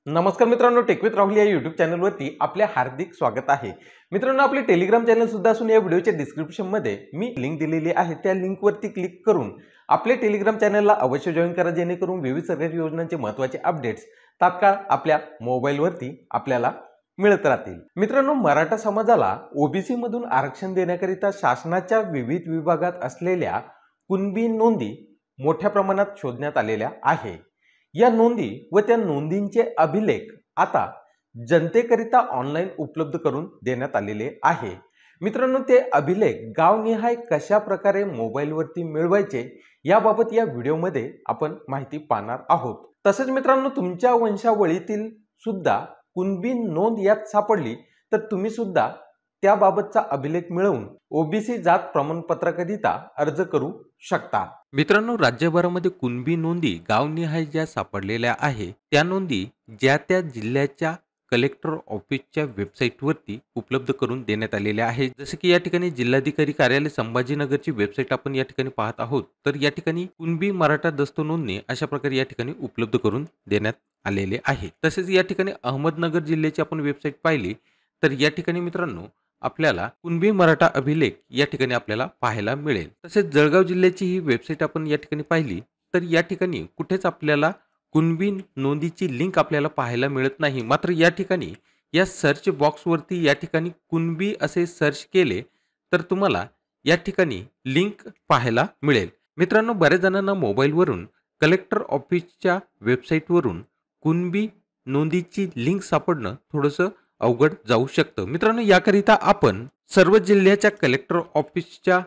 नमस्कार मित्रांनो, take with Rahul या यूट्यूब चॅनलवरती आपले हार्दिक स्वागत आहे। मित्रांनो, आपले टेलिग्राम चॅनल सुद्धा असून या व्हिडिओच्या डिस्क्रिप्शनमध्ये मी लिंक दिलेली आहे। त्या लिंकवरती क्लिक करून आपले टेलिग्राम चॅनलला अवश्य जॉइन करा, जेणेकरून विविध सरकारी योजनांचे महत्त्वाचे अपडेट्स तात्काळ आपल्या मोबाईलवरती आपल्याला मिळत राहतील। मित्रांनो, मराठा समाजाला ओबीसी मधून आरक्षण देण्याकरिता शासनाच्या विविध विभागात असलेल्या कुणबी नोंदी मोठ्या प्रमाणात शोधण्यात आलेल्या आहे। या नोंदी व त्या नोंदींचे अभिलेख आता जनतेकरिता ऑनलाईन उपलब्ध करून देण्यात आलेले आहे। मित्रांनो, ते अभिलेख गावनिहाय कशा प्रकारे मोबाईलवरती मिळवायचे याबाबत या व्हिडिओमध्ये आपण माहिती पाहणार आहोत। तसेच मित्रांनो, तुमच्या वंशावळीतील सुद्धा कुणबी नोंद यात सापडली तर तुम्ही सुद्धा त्याबाबतचा अभिलेख मिळवून ओबीसी जात प्रमाणपत्राकरिता अर्ज करू शकता। मित्रांनो, राज्यभरामध्ये कुणबी नोंदी गावनिहाय ज्या सापडलेल्या आहे त्या नोंदी ज्या त्या जिल्ह्याच्या कलेक्टर ऑफिसच्या वेबसाईटवरती उपलब्ध करून देण्यात आलेल्या आहेत। जसे की या ठिकाणी जिल्हाधिकारी कार्यालय संभाजीनगरची वेबसाईट आपण या ठिकाणी पाहत आहोत। तर या ठिकाणी कुणबी मराठा दस्त नोंदणी अशा प्रकारे या ठिकाणी उपलब्ध करून देण्यात आलेले आहे। तसेच या ठिकाणी अहमदनगर जिल्ह्याची आपण वेबसाईट पाहिली तर या ठिकाणी मित्रांनो आपल्याला कुणबी मराठा अभिलेख या ठिकाणी आपल्याला पाहायला मिळेल। तसेच जळगाव जिल्ह्याची ही वेबसाईट आपण या ठिकाणी पाहिली तर या ठिकाणी कुठेच आपल्याला कुणबी नोंदीची लिंक आपल्याला पाहायला मिळत नाही। मात्र या ठिकाणी या सर्च बॉक्सवरती या ठिकाणी कुणबी असे सर्च केले तर तुम्हाला या ठिकाणी लिंक पाहायला मिळेल। मित्रांनो, बऱ्याच जणांना मोबाईलवरून कलेक्टर ऑफिसच्या वेबसाईटवरून कुणबी नोंदीची लिंक सापडणं थोडंसं अवघड जाऊ शकतं। मित्रांनो, याकरिता आपण सर्व जिल्ह्याच्या कलेक्टर ऑफिसच्या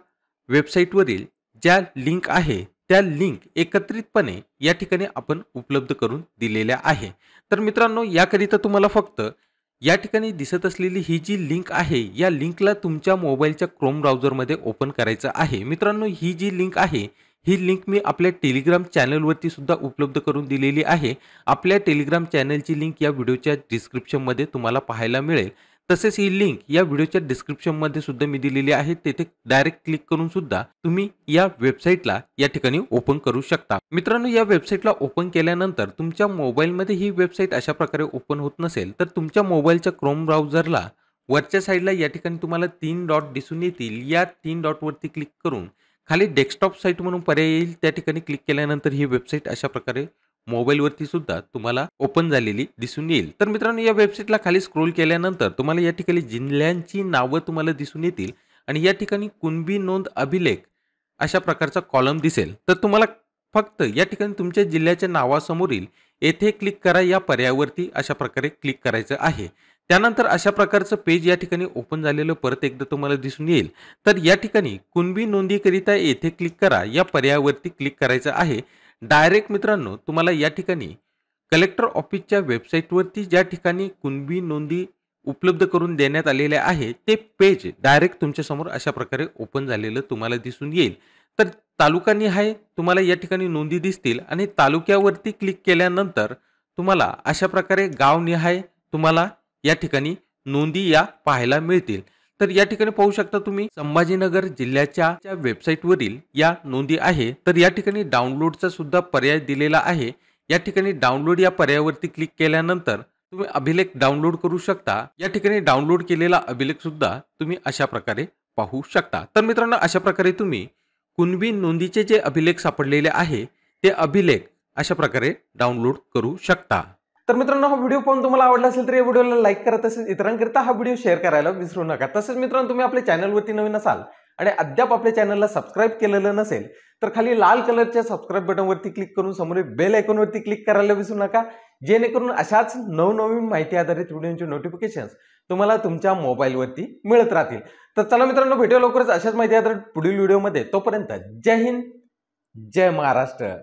वेबसाईटवरील ज्या लिंक आहे त्या लिंक एकत्रितपणे या ठिकाणी आपण उपलब्ध करून दिलेल्या आहे। तर मित्रांनो, याकरिता तुम्हाला फक्त या ठिकाणी दिसत असलेली ही जी लिंक आहे या लिंकला तुमच्या मोबाईलच्या क्रोम ब्राउझरमध्ये ओपन करायचं आहे। मित्रांनो, ही जी लिंक आहे ही लिंक मी आपल्या टेलिग्राम चॅनलवरती सुद्धा उपलब्ध करून दिलेली आहे। आपल्या टेलिग्राम चॅनलची लिंक या व्हिडिओच्या डिस्क्रिप्शनमध्ये तुम्हाला पाहायला मिळेल। तसेच ही लिंक या व्हिडिओच्या डिस्क्रिप्शनमध्ये सुद्धा मी दिलेली आहे। तेथे डायरेक्ट क्लिक करून सुद्धा तुम्ही या वेबसाईटला या ठिकाणी ओपन करू शकता। मित्रांनो, या वेबसाईटला ओपन केल्यानंतर तुमच्या मोबाईलमध्ये ही वेबसाईट अशा प्रकारे ओपन होत नसेल तर तुमच्या मोबाईलच्या क्रोम ब्राउझरला वरच्या साईडला या ठिकाणी तुम्हाला 3 डॉट दिसून येतील। या 3 डॉटवरती क्लिक करून खाली डेस्कटॉप साईट म्हणून पर्याय येईल, त्या ठिकाणी क्लिक केल्यानंतर ही वेबसाईट अशा प्रकारे मोबाईलवरती सुद्धा तुम्हाला ओपन झालेली दिसून येईल। तर मित्रांनो, या वेबसाईटला खाली स्क्रोल केल्यानंतर तुम्हाला या ठिकाणी जिल्ह्यांची नावं तुम्हाला दिसून येतील आणि या ठिकाणी कुणबी नोंद अभिलेख अशा प्रकारचा कॉलम दिसेल। तर तुम्हाला फक्त या ठिकाणी तुमच्या जिल्ह्याच्या नावासमोरील येथे क्लिक करा या पर्यायावरती अशा प्रकारे क्लिक करायचं आहे। त्यानंतर अशा प्रकारचं पेज या ठिकाणी ओपन झालेलं परत एकदा तुम्हाला दिसून येईल। तर या ठिकाणी कुणबी नोंदीकरिता येथे क्लिक करा या पर्यायावरती क्लिक करायचं आहे। डायरेक्ट मित्रांनो तुम्हाला या ठिकाणी कलेक्टर ऑफिसच्या वेबसाईटवरती ज्या ठिकाणी कुणबी नोंदी उपलब्ध करून देण्यात आलेले आहे ते पेज डायरेक्ट तुमच्या समोर अशा प्रकारे ओपन झालेलं तुम्हाला दिसून येईल। तर तालुकानिहाय तुम्हाला या ठिकाणी नोंदी दिसतील आणि तालुक्यावरती क्लिक केल्यानंतर तुम्हाला अशा प्रकारे गावनिहाय तुम्हाला या ठिकाणी नोंदी या पाहायला मिळतील। तर या ठिकाणी पाहू शकता तुम्ही संभाजीनगर जिल्ह्याच्या वेबसाईटवरील या नोंदी आहे। तर या ठिकाणी डाउनलोडचा सुद्धा पर्याय दिलेला आहे। या ठिकाणी डाउनलोड या पर्यायावरती क्लिक केल्यानंतर तुम्ही अभिलेख डाउनलोड करू शकता। या ठिकाणी डाउनलोड केलेला अभिलेख सुद्धा तुम्ही अशा प्रकारे पाहू शकता। तर मित्रांनो, अशा प्रकारे तुम्ही कुणबी नोंदीचे जे अभिलेख सापडलेले आहे ते अभिलेख अशा प्रकारे डाउनलोड करू शकता। तर मित्रांनो, हा व्हिडिओ पाहून तुम्हाला आवडला असेल तर या व्हिडिओला लाईक करा, तसेच इतरांकरिता हा व्हिडिओ शेअर करायला विसरू नका। तसेच मित्रांनो, तुम्ही आपल्या चॅनलवरती नवीन असाल आणि अद्याप आपल्या चॅनलला सबस्क्राईब केलेलं नसेल तर खाली लाल कलरच्या सबस्क्राईब बटनवरती क्लिक करून समोरील बेल आयकॉनवरती क्लिक करायला विसरू नका, जेणेकरून अशाच नवनवीन माहिती आधारित व्हिडिओचे नोटिफिकेशन्स तुम्हाला तुमच्या मोबाईलवरती मिळत राहतील। तर चला मित्रांनो, भेटूया लवकरच अशाच माहिती आधारित पुढील व्हिडिओमध्ये। तोपर्यंत जय हिंद, जय महाराष्ट्र।